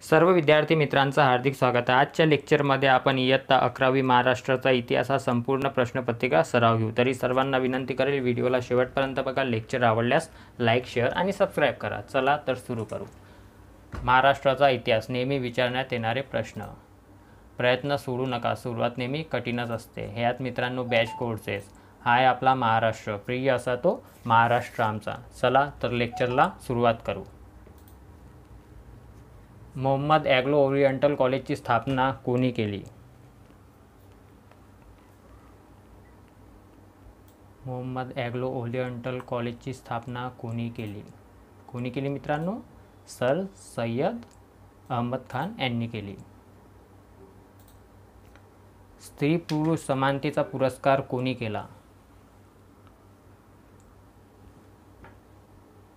सर्व विद्यार्थी मित्रांचं हार्दिक स्वागत आहे. आजच्या लेक्चरमध्ये आपण इयत्ता 11वी महाराष्ट्राचा इतिहास हा संपूर्ण प्रश्नपत्रिका सराव घेऊ. तरी सर्वांना विनंती करेल व्हिडिओला शेवटपर्यंत बघा. लेक्चर आवडल्यास लाईक, शेअर आणि सबस्क्राईब करा. चला तर सुरू करू. महाराष्ट्राचा इतिहास, नेहमी विचारण्यात येणारे प्रश्न. प्रयत्न सोडू नका, सुरुवात नेहमी कठीणच असते. ह्यात मित्रांनो बॅच कोर्सेस. हाय आपला महाराष्ट्र, प्रिय असा तो महाराष्ट्र आमचा. चला तर लेक्चरला सुरुवात करू. मोहम्मद ॲग्लो ओरिएंटल कॉलेजची स्थापना कोणी केली? मोहम्मद ॲग्लो ओरिएंटल कॉलेजची स्थापना कोणी केली? कोणी केली मित्रांनो? सर सय्यद अहमद खान यांनी केली. स्त्री पुरुष समानतेचा पुरस्कार कोणी केला?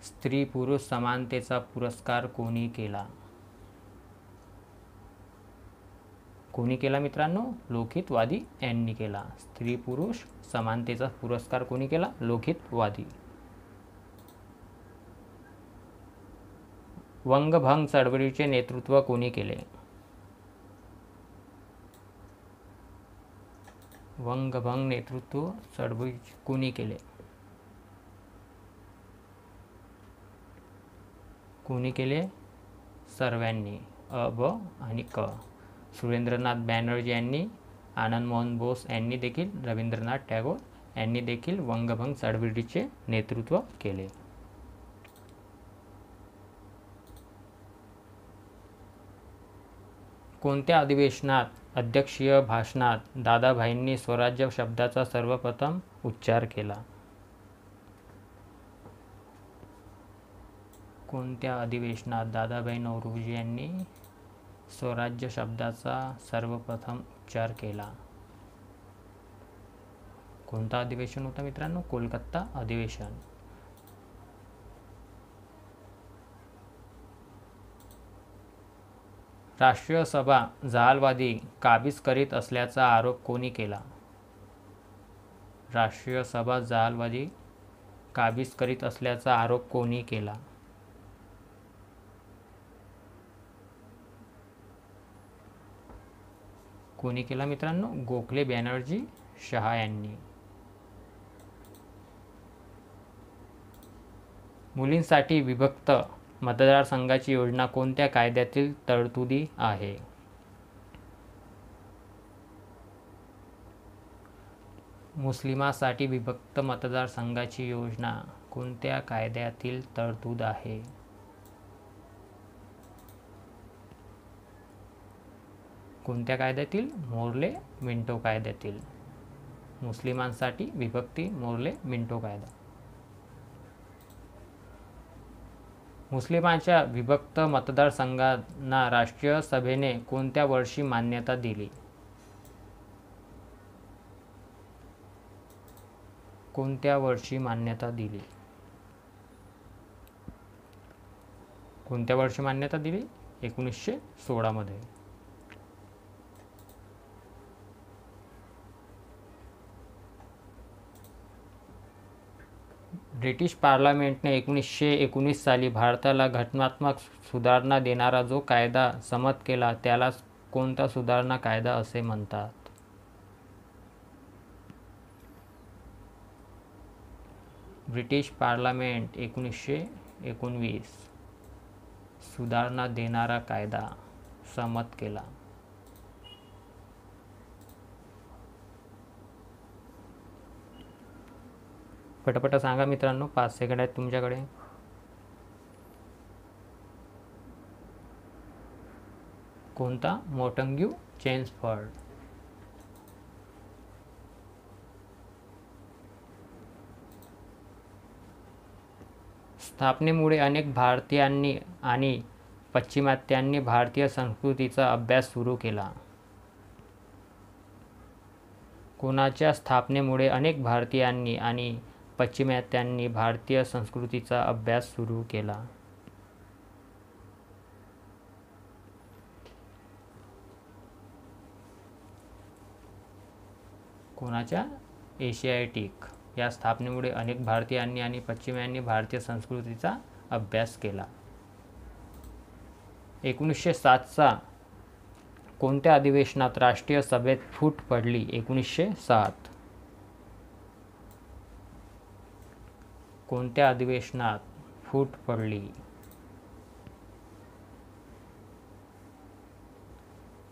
स्त्री पुरुष समानतेचा पुरस्कार कोणी केला? कोणी केला मित्रांनो? लोकहितवादी यांनी केला. स्त्री पुरुष समानतेचा पुरस्कार कोणी केला? लोकहितवादी. वंगभंग चळवळीचे नेतृत्व कोणी केले? वंगभंग नेतृत्व चळवळी कोणी केले? कोणी केले? सर्वांनी. अ, ब आणि क. सुरेंद्रनाथ बॅनर्जी यांनी, आनंद मोहन बोस यांनी देखील, रवींद्रनाथ टागोर यांनी देखील वंगभंग चळवळीचे नेतृत्व केले. कोणत्या अधिवेशनात अध्यक्षीय भाषणात दादाभाईंनी स्वराज्य शब्दाचा सर्वप्रथम उच्चार केला? कोणत्या अधिवेशनात दादाभाई नौरोजी यांनी स्वराज्य शब्दाचा सर्वप्रथम उच्चार केला? कोणता अधिवेशन होता मित्रांनो? कोलकाता अधिवेशन. राष्ट्रीय सभा जहालवादी काबीज करीत असल्याचा आरोप कोणी केला? राष्ट्रीय सभा जहालवादी काबीज करीत असल्याचा आरोप कोणी केला? कोणी केला मित्रांनो? गोखले, बॅनर्जी, शहा यांनी. मुलींसाठी विभक्त मतदारसंघाची योजना कोणत्या कायद्यातील तरतुदी आहे? मुस्लिमांसाठी विभक्त मतदारसंघाची योजना कोणत्या कायद्यातील तरतूद आहे? कोणत्या कायद्यातील? मोर्ले मिंटो कायद्यातील. मुस्लिमांसाठी विभक्ती मोर्ले मिंटो कायदा. मुस्लिमांच्या विभक्त मतदारसंघांना राष्ट्रीय सभेने कोणत्या वर्षी मान्यता दिली? कोणत्या वर्षी मान्यता दिली? कोणत्या वर्षी मान्यता दिली? 1916 मध्ये. ब्रिटिश पार्लमेंटने 1919 साली भारताला घटनात्मक सुधारणा देणारा जो कायदा संमत केला त्याला कोणता सुधारणा कायदा असे म्हणतात? ब्रिटिश पार्लमेंट 1919 सुधारणा देणारा कायदा संमत केला. पटापट सांगा मित्रांनो, 5 सेकंड आहेत तुमच्याकडे. कोणता? Montagu Chelmsford. स्थापनेमुळे अनेक भारतीयांनी आणि पाश्चिमात्यांनी भारतीय संस्कृतीचा अभ्यास सुरू केला. कोणाच्या स्थापनेमुळे अनेक भारतीयांनी आणि पाश्चिमात्यांनी भारतीय संस्कृतीचा अभ्यास सुरू केला? कोणाच्या? एशियाटिक. या स्थापनेमुळे अनेक भारतीयांनी आणि पाश्चिमात्यांनी भारतीय संस्कृतीचा अभ्यास केला. 1907चा कोणत्या अधिवेशनात राष्ट्रीय सभेत फूट पडली? 1907. कोणत्या अधिवेशनात फूट पडली?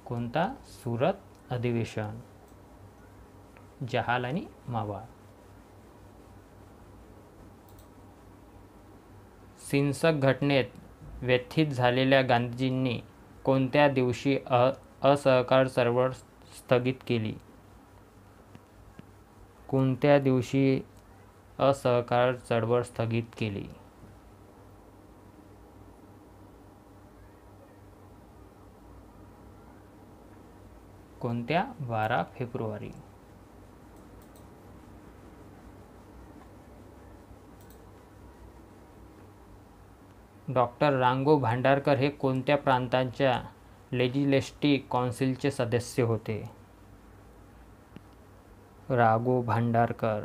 कोणता? सुरत अधिवेशन. जहाल आणि मावाळ. सिंसक घटनेत व्यथित झालेल्या गांधीजींनी कोणत्या दिवशी असहकार चळवळ स्थगित केली? कोणत्या दिवशी असहकार चळवळ स्थगित केली? कोणत्या? 12 फेब्रुवारी. डॉक्टर रांगो भांडारकर हे कोणत्या प्रांताच्या लेजिस्लेटिव्ह काउन्सिलचे सदस्य होते? राघो भांडारकर.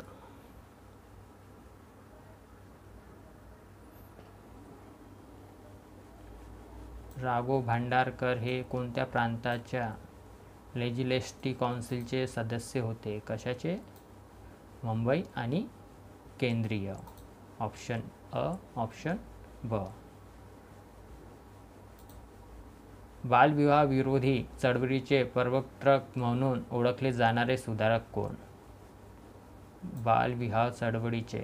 राघो भांडारकर हे कोणत्या प्रांताच्या लेजिस्लेटिव्ह काउन्सिलचे सदस्य होते? कशाचे? मुंबई आणि केंद्रीय. ऑप्शन अ. ऑप्शन ब. बालविवाह विरोधी चळवळीचे प्रवर्तक म्हणून ओळखले जाणारे सुधारक कोण? बालविवाह चळवळीचे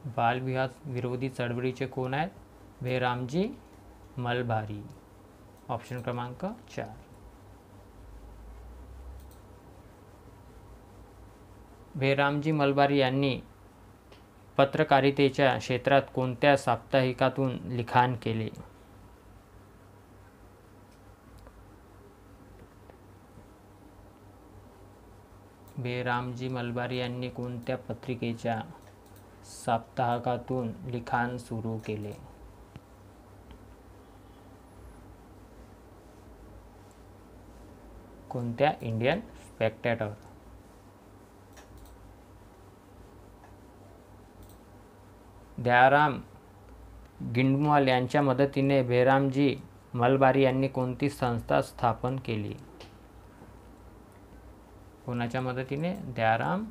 बालविवाह विरोधी चळवळीचे कोण आहेत? बेहरामजी मलबारी. ऑप्शन क्रमांक 4. बेहरामजी मलबारी यांनी पत्रकारितेच्या क्षेत्रात कोणत्या साप्ताहिकातून लिखाण केले? बेहरामजी मलबारी यांनी कोणत्या पत्रिकेच्या साप्ताहिकातून लिखाण सुरू केले? कोणत्या? Indian Spectator. दयाराम गिंडमल यांच्या मदतीने बेहरामजी मलबारी यांनी कोणती संस्था स्थापन केली? कोणाच्या मदतीने? दयाराम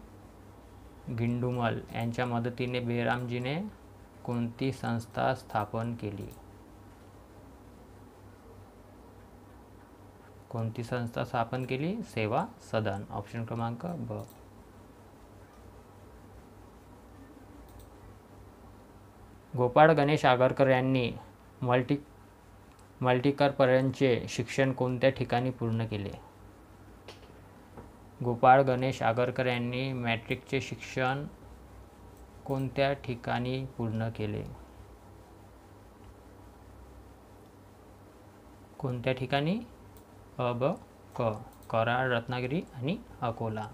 गिंडुमल यांच्या मदतीने बेहरामजीने कोणती संस्था स्थापन केली? कोणती संस्था स्थापन केली? सेवा सदन. ऑप्शन क्रमांक ब. गोपाळ गणेश आगरकर यांनी मल्टीकरपर्यंतचे शिक्षण कोणत्या ठिकाणी पूर्ण केले? गोपाळ गणेश आगरकर यांनी मॅट्रिकचे शिक्षण कोणत्या ठिकाणी पूर्ण केले? कोणत्या ठिकाणी? अ, ब, क. कराड, रत्नागिरी आणि अकोला.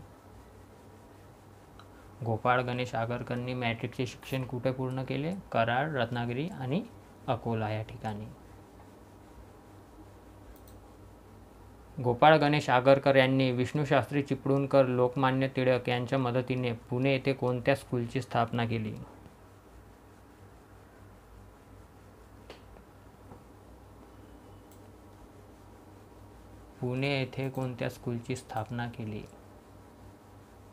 गोपाळ गणेश आगरकरांनी मॅट्रिकचे शिक्षण कुठे पूर्ण केले? कराड, रत्नागिरी आणि अकोला या ठिकाणी. गोपाळ गणेश आगरकर यांनी विष्णुशास्त्री चिपळूणकर, लोकमान्य टिळक यांच्या मदतीने पुणे येथे कोणत्या स्कूलची स्थापना केली? पुणे येथे कोणत्या स्कूलची स्थापना केली?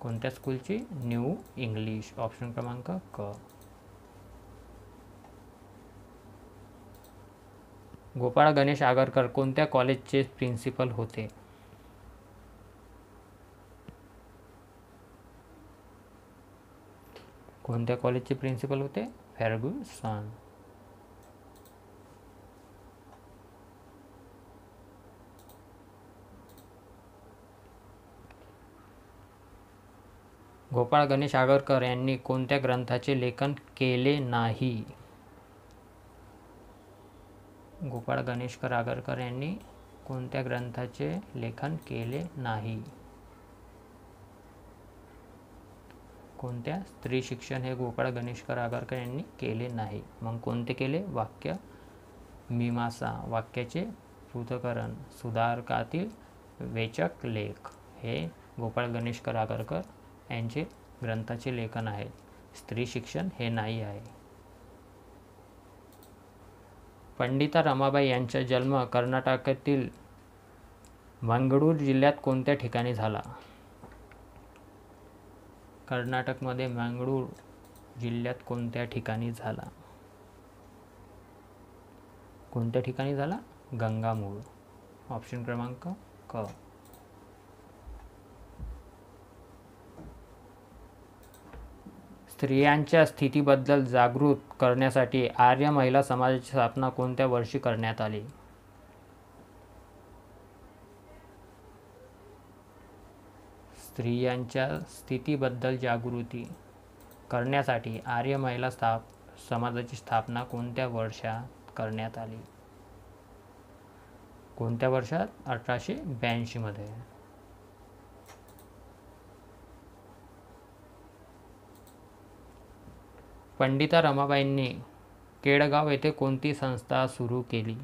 कोणत्या स्कूलची? New English. ऑप्शन क्रमांक क. गोपाळ गणेश आगरकर कोणत्या कॉलेजचे प्रिन्सिपल होते? कोणत्या कॉलेजचे प्रिन्सिपल होते? फर्ग्युसन. गोपाळ गणेश आगरकर यांनी कोणत्या ग्रंथाचे लेखन केले नाही? गोपाळ गणेश आगरकर यांनी कोणत्या ग्रंथाचे लेखन केले नाही? कोणत्या? स्त्री शिक्षण हे गोपाळ गणेश आगरकर यांनी केले नाही. मग कोणते केले? वाक्य मीमांसा, वाक्याचे पृथक्करण, सुधारकातील वेचक लेख हे गोपाळ गणेश आगरकर यांचे ग्रंथाचे लेखन आहे. स्त्री शिक्षण हे नाही आहे. पंडिता रमाबाई यांचा जन्म कर्नाटकातील मंगळूर जिल्ह्यात कोणत्या ठिकाणी झाला? कर्नाटकमध्ये मंगळूर जिल्ह्यात कोणत्या ठिकाणी झाला? कोणत्या ठिकाणी झाला? गंगामूळ. ऑप्शन क्रमांक क. स्त्रियांच्या स्थितीबद्दल जागृत करण्यासाठी आर्य महिला समाजाची स्थापना कोणत्या वर्षी करण्यात आली? स्त्रियांच्या स्थितीबद्दल जागृती करण्यासाठी आर्य महिला समाजाची स्थापना कोणत्या वर्षात करण्यात आली? कोणत्या वर्षात? 1882 मध्ये. पंडिता रमाबाईंनी केडगाव येथे कोणती संस्था सुरू केली?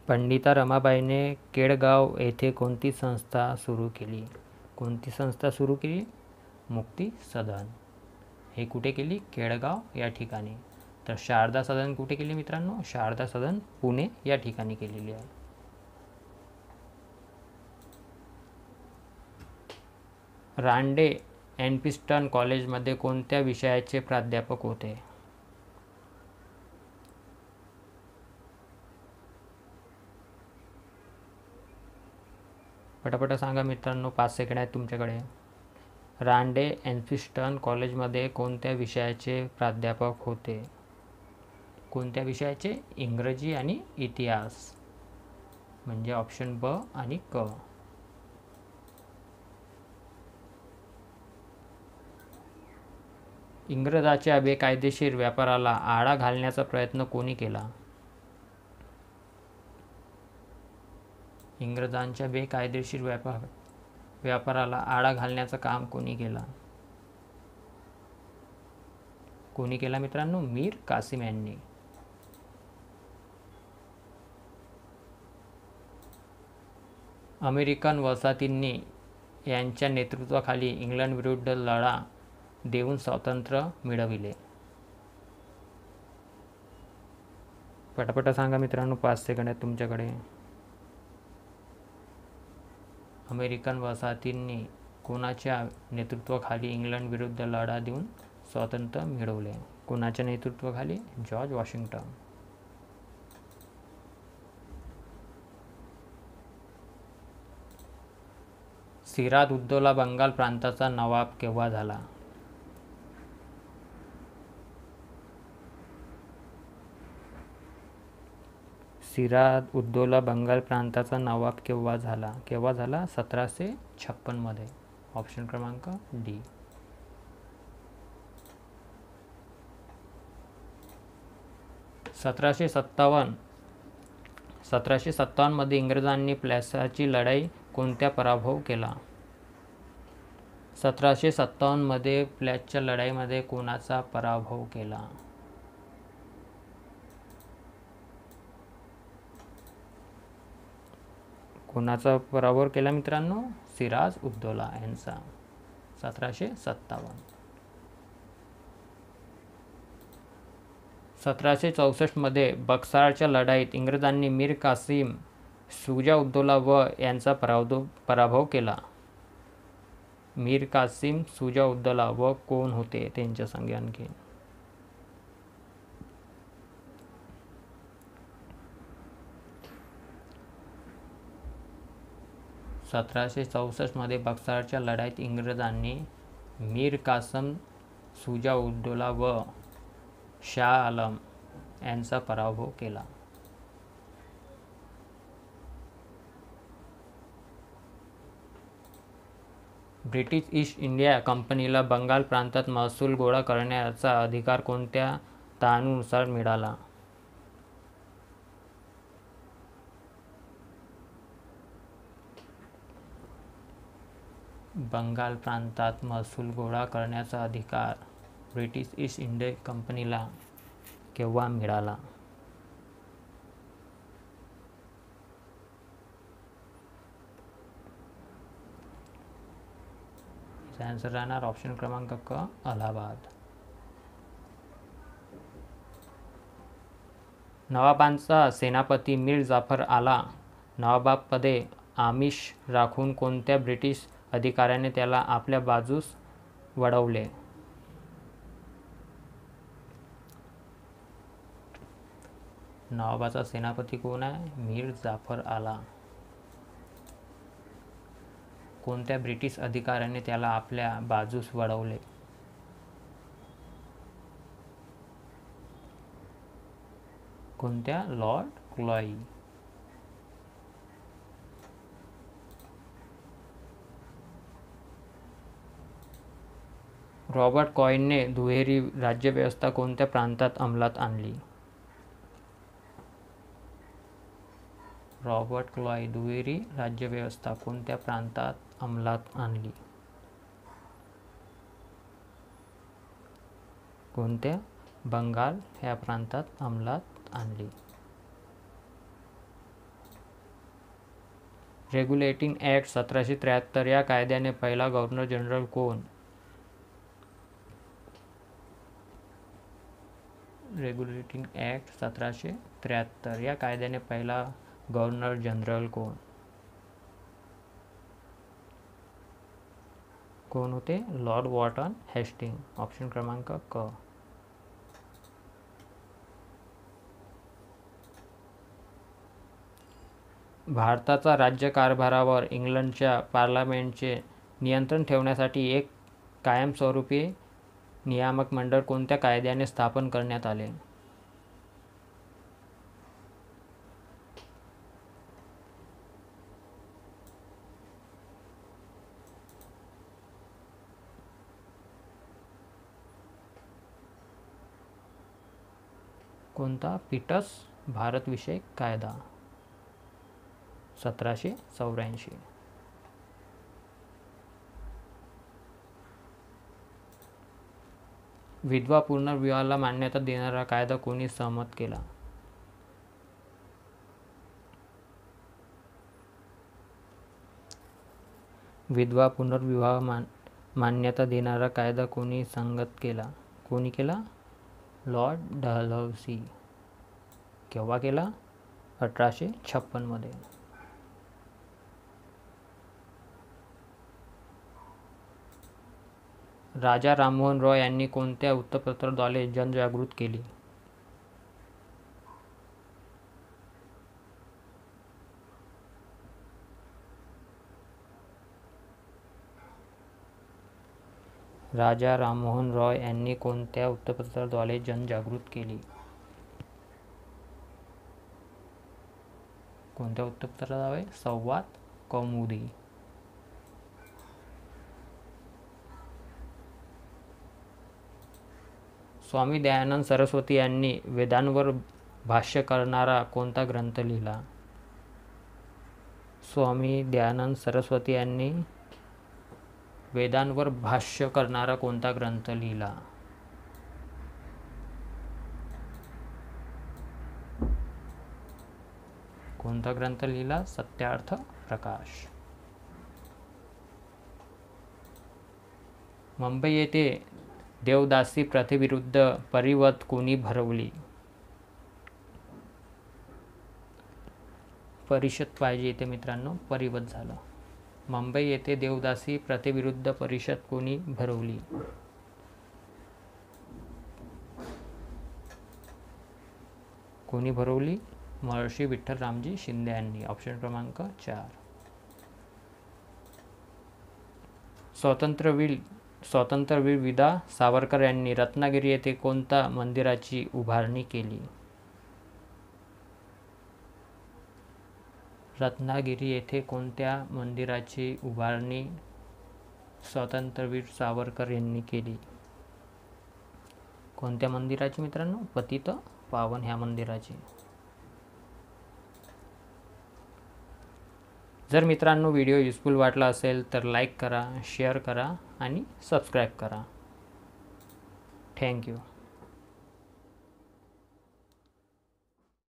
पंडिता रमाबाईने केडगाव येथे कोणती संस्था सुरू केली? कोणती संस्था सुरू केली? मुक्ती सदन. हे कुठे केली? केडगाव या ठिकाणी. तर शारदा सदन कुठे केली मित्रांनो? शारदा सदन पुणे या ठिकाणी केलेली आहे. रांडे एल्फिन्स्टन कॉलेजमध्ये कोणत्या विषयाचे प्राध्यापक होते? पटापट सांगा मित्रांनो, 5 सेकंड आहेत तुमच्याकडे. रांडे एल्फिन्स्टन कॉलेजमध्ये कोणत्या विषयाचे प्राध्यापक होते? कोणत्या विषयाचे? इंग्रजी आणि इतिहास. म्हणजे ऑप्शन ब आणि क. इंग्रजांच्या बेकायदेशीर व्यापाराला आळा घालण्याचा प्रयत्न कोणी केला? इंग्रजांच्या बेकायदेशीर व्यापाराला आळा घालण्याचं काम कोणी केला? कोणी केला मित्रांनो? मीर कासिम यांनी. अमेरिकन वसाहतींनी यांच्या नेतृत्वाखाली इंग्लंडविरुद्ध लढा देऊन स्वातंत्र्य मिळविले. पटापट सांगा मित्रांनो, 5 सेकंड आहेत तुमच्याकडे. अमेरिकन वसाहतींनी कोणाच्या नेतृत्वाखाली इंग्लंड विरुद्ध लढा देऊन स्वातंत्र्य मिळवले? कोणाच्या नेतृत्वाखाली? George Washington. सिराज उद्दौला बंगाल प्रांताचा नवाब केव्हा झाला? सिराज उद्दौला बंगाल प्रांताचा नवाब केव्हा झाला? केव्हा झाला? 1756 मध्ये. ऑप्शन क्रमांक डी. 1757 मध्ये इंग्रजांनी प्लासीची लढाई कोणत्या पराभव केला? 1757 मध्ये प्लासीच्या लढाईमध्ये कोणाचा पराभव केला? कोणाचा पराभव केला मित्रांनो? सिराज उद्दौला यांचा. 1757. 1764 मध्ये बक्सारच्या लढाईत इंग्रजांनी मीर कासिम, शुजा उद्दौला व यांचा पराभव केला. मीर कासिम, शुजा उद्दौला व कोण होते त्यांच्या संगे आणखी? 1764 मध्ये बक्सारच्या लढाईत इंग्रजांनी मीर कासिम, शुजा उद्दौला व शाह आलम यांचा पराभव केला. ब्रिटिश ईस्ट इंडिया कंपनीला बंगाल प्रांतात महसूल गोळा करण्याचा अधिकार कोणत्या तहानुसार मिळाला? बंगाल प्रांतात महसूल गोळा करण्याचा अधिकार ब्रिटिश ईस्ट इंडिया कंपनीला केव्हा मिळाला? आन्सर राहणार ऑप्शन क्रमांक क अलाहाबाद. नवाबांचा सेनापती मीर जाफर आला नवाबपदे आमिष राखून कोणत्या ब्रिटिश अधिकाऱ्याने त्याला आपल्या बाजूस वळवले? नवाबाचा सेनापती कोण आहे? मीर जाफर आला. कोणत्या ब्रिटिश अधिकाऱ्याने त्याला आपल्या बाजूस वळवले? कोणत्या? लॉर्ड क्लॉई. रॉबर्ट क्लाईव्हने दुहेरी राज्यव्यवस्था कोणत्या प्रांतात अंमलात आणली? रॉबर्ट क्लाईव्ह दुहेरी राज्यव्यवस्था कोणत्या प्रांतात अंमलात आणली? कोणत्या? बंगाल ह्या प्रांतात अंमलात आणली. रेग्युलेटिंग ॲक्ट 1773 या कायद्याने पहिला गव्हर्नर जनरल कोण? रेग्युलेटिंग ॲक्ट 1773 या कायद्याने पहिला गव्हर्नर जनरल कोण? कोण होते? Lord Wharton Hasting. ऑप्शन क्रमांक क. भारताचा राज्यकारभारावर इंग्लंडच्या पार्लमेंटचे नियंत्रण ठेवण्यासाठी एक कायमस्वरूपी नियामक मंडळ कोणत्या कायद्याने स्थापन करण्यात आले? कोणता? पीटस भारतविषयक कायदा 1784. विधवा पुनर्विवाहाला मान्यता देणारा कायदा कोणी सहमत केला? विधवा पुनर्विवाह मान्यता देणारा कायदा कोणी संगत केला? कोणी केला? Lord Dalhousie. केव्हा केला? 1856 मध्ये. राजा राममोहन रॉय यांनी कोणत्या वृत्तपत्राद्वारे जनजागृती केली? राजा राममोहन रॉय यांनी कोणत्या वृत्तपत्राद्वारे जनजागृती केली? कोणत्या वृत्तपत्राद्वारे? संवाद कौमुदी. स्वामी दयानंद सरस्वती यांनी वेदांवर भाष्य करणारा कोणता ग्रंथ लिहिला? स्वामी दयानंद सरस्वती यांनी वेदांवर भाष्य करणारा कोणता ग्रंथ लिहिला? कोणता ग्रंथ लिहिला? सत्यार्थ प्रकाश. मुंबई येथे देवदासी प्रथेविरुद्ध परिषद कोणी भरवली? परिषद पाहिजे इथे मित्रांनो, परिषद झालं. मुंबई येथे देवदासी प्रथेविरुद्ध परिषद कोणी भरवली? कोणी भरवली? महर्षी विठ्ठल रामजी शिंदे यांनी. ऑप्शन क्रमांक 4. स्वातंत्र्यवीर विदा सावरकर यांनी रत्नागिरी येथे कोणत्या मंदिराची उभारणी केली? रत्नागिरी येथे कोणत्या मंदिराची उभारणी स्वातंत्र्यवीर सावरकर यांनी केली? कोणत्या मंदिराची मित्रांनो? पतित पावन ह्या मंदिराची. जर मित्रांनो व्हिडिओ युजफुल वाटला असेल तर लाईक करा, शेअर करा आणि सबस्क्राईब करा. थँक्यू.